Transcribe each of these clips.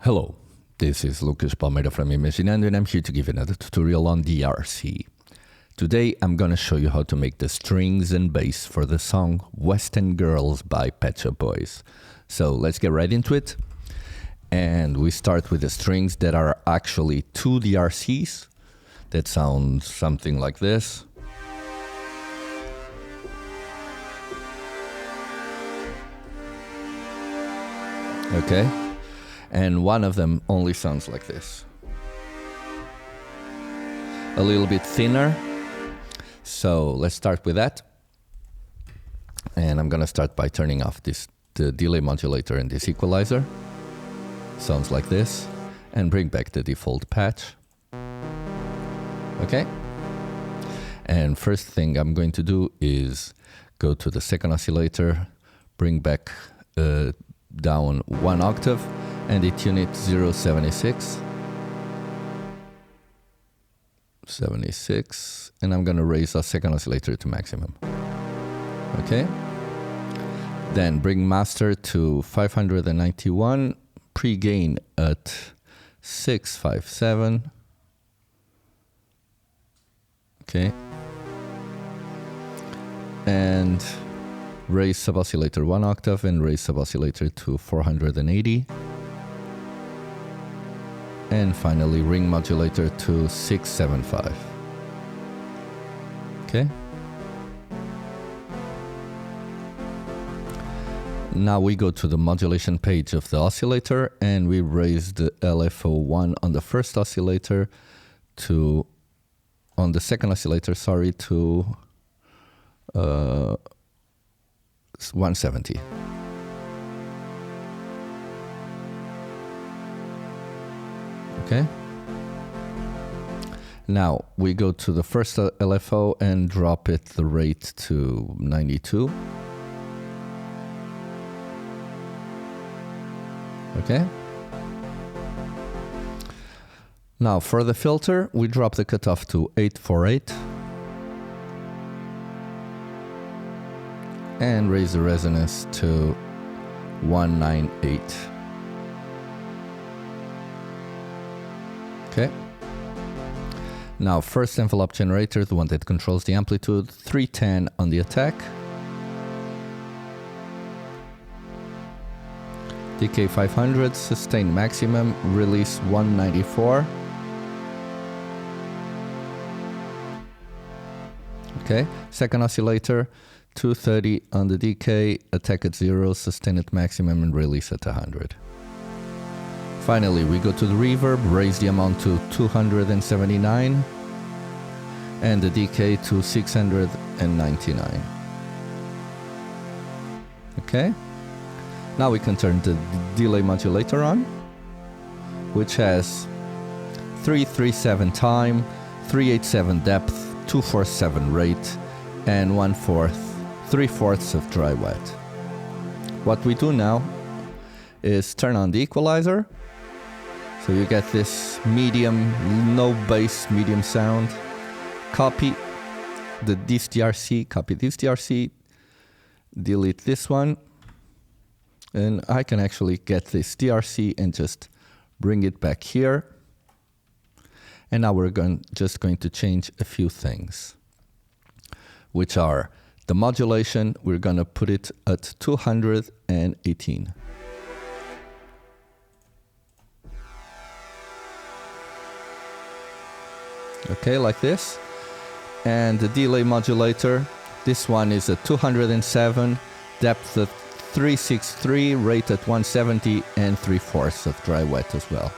Hello, this is Lucas Palmeira from Imaginando, and I'm here to give another tutorial on DRC. Today I'm gonna show you how to make the strings and bass for the song Western Girls by Pet Shop Boys. So let's get right into it. And we start with the strings that are actually two DRCs that sound something like this. Okay, and one of them only sounds like this. A little bit thinner. So let's start with that. And I'm gonna start by turning off the delay modulator and this equalizer. Sounds like this. And bring back the default patch. Okay. And first thing I'm going to do is go to the second oscillator, bring back down 1 octave, and detune it 0.76. 76, and I'm gonna raise our second oscillator to maximum. Okay. Then bring master to 591, pre-gain at 657. Okay. And raise sub-oscillator 1 octave and raise sub-oscillator to 480. And finally ring modulator to 675. Okay. Now we go to the modulation page of the oscillator and we raise the LFO1 on the first oscillator to, on the second oscillator, sorry, to 170. Okay. Now we go to the first LFO and drop it the rate to 92. Okay. Now for the filter, we drop the cutoff to 848 and raise the resonance to 198. Okay. Now first envelope generator, the one that controls the amplitude, 310 on the attack. Decay 500, sustain maximum, release 194. Okay, second oscillator, 230 on the decay, attack at 0, sustain at maximum, and release at 100. Finally, we go to the reverb, raise the amount to 279, and the decay to 699. Okay. Now we can turn the delay modulator on, which has 337 time, 387 depth, 247 rate, and 3/4 of dry wet. What we do now is turn on the equalizer, so you get this medium, no bass, medium sound. Copy this DRC, delete this one. And I can actually get this DRC and just bring it back here. And now we're just going to change a few things, which are the modulation. We're going to put it at 218. Okay, like this. And the delay modulator, this one is at 207, depth of 363, rate at 170, and 3/4 of dry wet as well.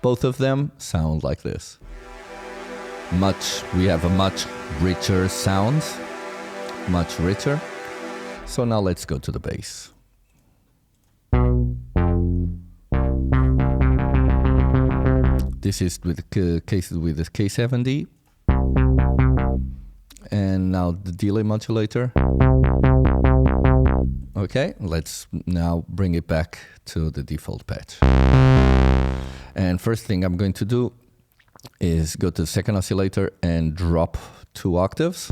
Both of them sound like this. We have a much richer sound, much richer. So now let's go to the bass. This is with the K70. And now the delay modulator. Okay, let's now bring it back to the default patch. And first thing I'm going to do is go to the second oscillator and drop 2 octaves.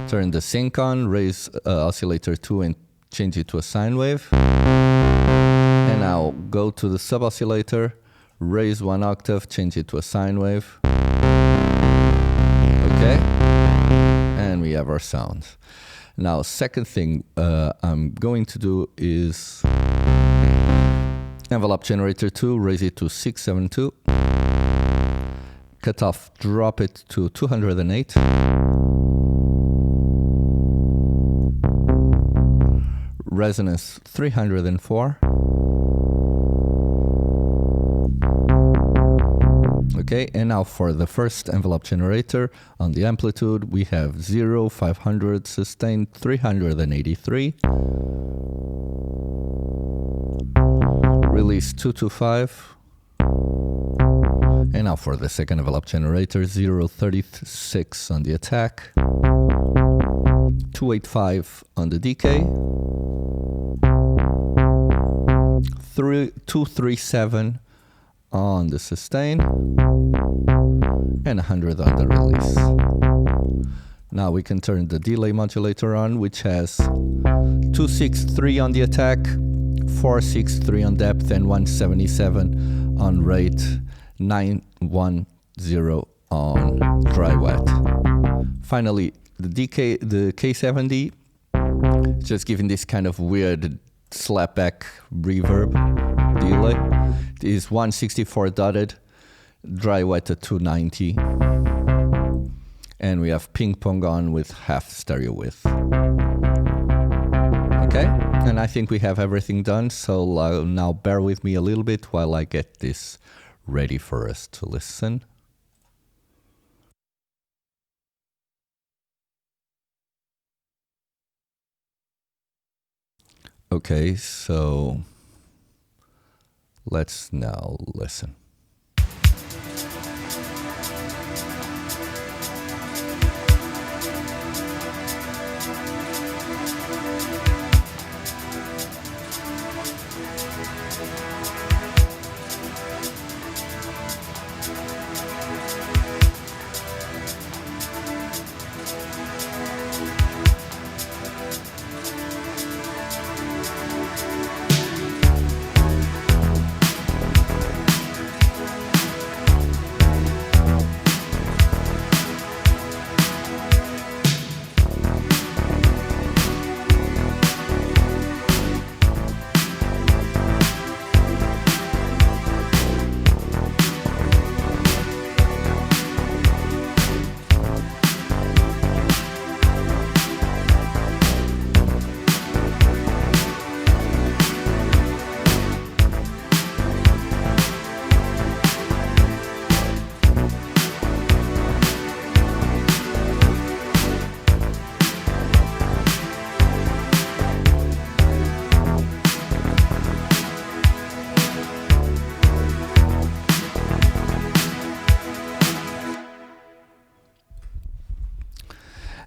Turn the sync on, raise oscillator 2 and change it to a sine wave. And now go to the sub-oscillator, raise 1 octave, change it to a sine wave. Okay? And we have our sound. Now, second thing I'm going to do is envelope generator 2, raise it to 672. Cutoff, drop it to 208. Resonance 304. Okay, and now for the first envelope generator, on the amplitude we have 0, 500, sustained 383, release 225, and now for the second envelope generator, 0, 36 on the attack, 285 on the decay, 237 on the sustain, and 100 on the release. Now we can turn the delay modulator on, which has 263 on the attack, 463 on depth, and 177 on rate, 910 on dry wet. Finally, the K70, just giving this kind of weird slapback reverb delay, is 164 dotted, dry wet at 290, and we have ping pong on with half stereo width. Okay, and I think we have everything done, so now bear with me a little bit while I get this ready for us to listen. Okay, so let's now listen.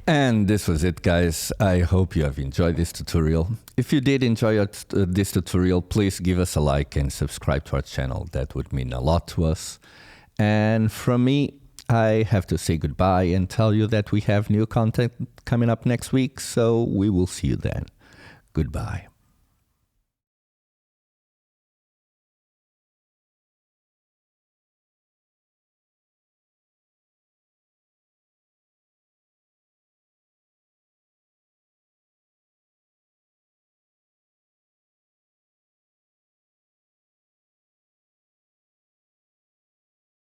And this was it, guys. I hope you have enjoyed this tutorial. If you did enjoy this tutorial, please give us a like and subscribe to our channel. That would mean a lot to us. And from me, I have to say goodbye and tell you that we have new content coming up next week, so we will see you then. Goodbye.